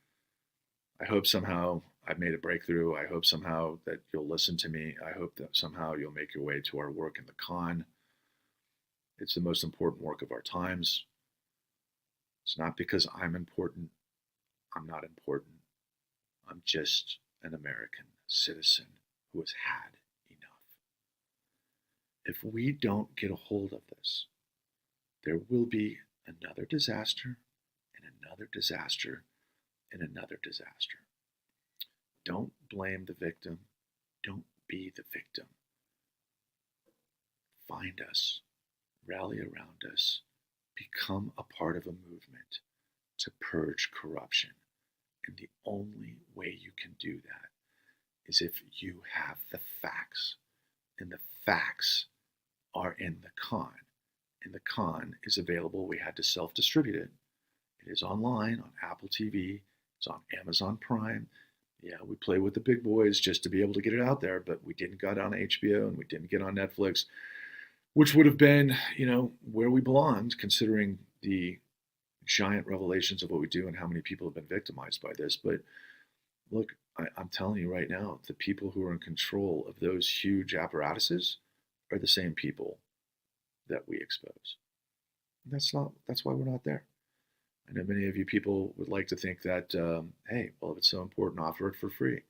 I hope somehow I've made a breakthrough. I hope somehow that you'll listen to me. I hope that somehow you'll make your way to our work in the con. It's the most important work of our times. It's not because I'm important. I'm not important. I'm just an American citizen who has had enough. If we don't get a hold of this, there will be another disaster and another disaster in another disaster. Don't blame the victim. Don't be the victim. Find us, rally around us, become a part of a movement to purge corruption. And the only way you can do that is if you have the facts. And the facts are in the con. And the con is available. We had to self-distribute it. It is online on Apple TV. It's on Amazon Prime. Yeah, we play with the big boys just to be able to get it out there, but we didn't get on HBO and we didn't get on Netflix, which would have been, where we belonged, considering the giant revelations of what we do and how many people have been victimized by this. But look, I'm telling you right now, the people who are in control of those huge apparatuses are the same people that we expose. And that's why we're not there. I know many of you people would like to think that, hey, well, if it's so important, offer it for free.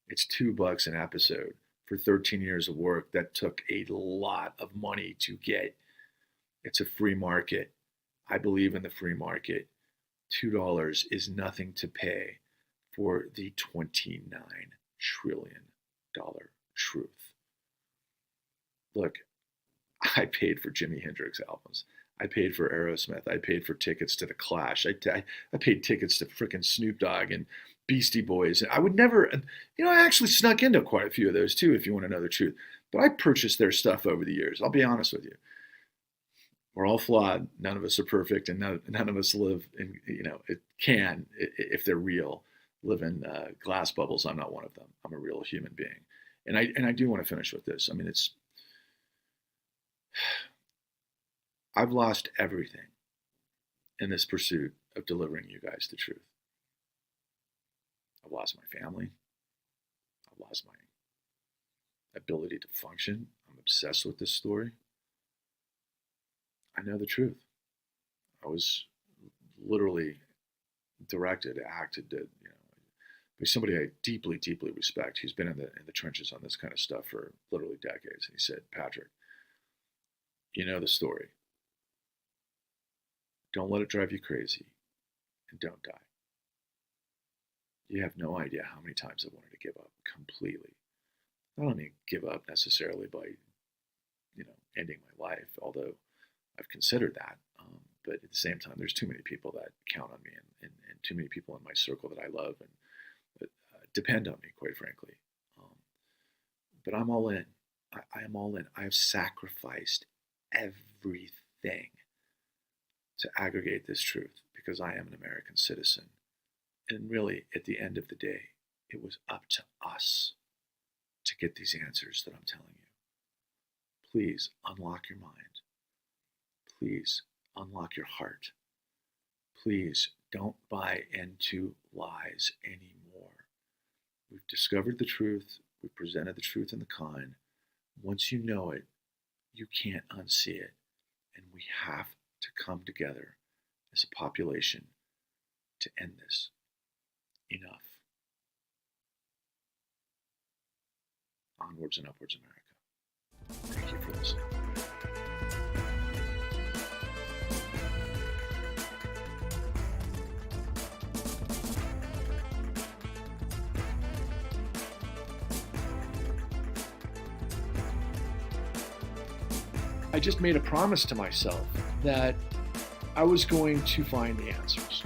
It's $2 an episode for 13 years of work that took a lot of money to get. It's a free market. I believe in the free market. $2 is nothing to pay for the $29 trillion truth. Look, I paid for Jimi Hendrix albums. I paid for Aerosmith. I paid for tickets to The Clash. I paid tickets to frickin' Snoop Dogg and Beastie Boys. And I would never, I actually snuck into quite a few of those too, if you want to know the truth. But I purchased their stuff over the years. I'll be honest with you. We're all flawed. None of us are perfect, and none of us live in, if they're real, live in glass bubbles. I'm not one of them. I'm a real human being. And I do want to finish with this. I've lost everything in this pursuit of delivering you guys the truth. I've lost my family. I've lost my ability to function. I'm obsessed with this story. I know the truth. I was literally directed, acted, by somebody I deeply, deeply respect. He's been in the trenches on this kind of stuff for literally decades. And he said, Patrick, you know the story. Don't let it drive you crazy, and don't die. You have no idea how many times I wanted to give up completely. I don't mean give up necessarily by, ending my life, although I've considered that. But at the same time, there's too many people that count on me, and too many people in my circle that I love and that depend on me, quite frankly. But I'm all in. I am all in. I have sacrificed everything to aggregate this truth because I am an American citizen. And really, at the end of the day, it was up to us to get these answers that I'm telling you. Please unlock your mind. Please unlock your heart. Please don't buy into lies anymore. We've discovered the truth. We've presented the truth in the con. Once you know it, you can't unsee it. And we have to come together as a population to end this. Enough. Onwards and upwards, America. Thank you for listening. I just made a promise to myself that I was going to find the answers.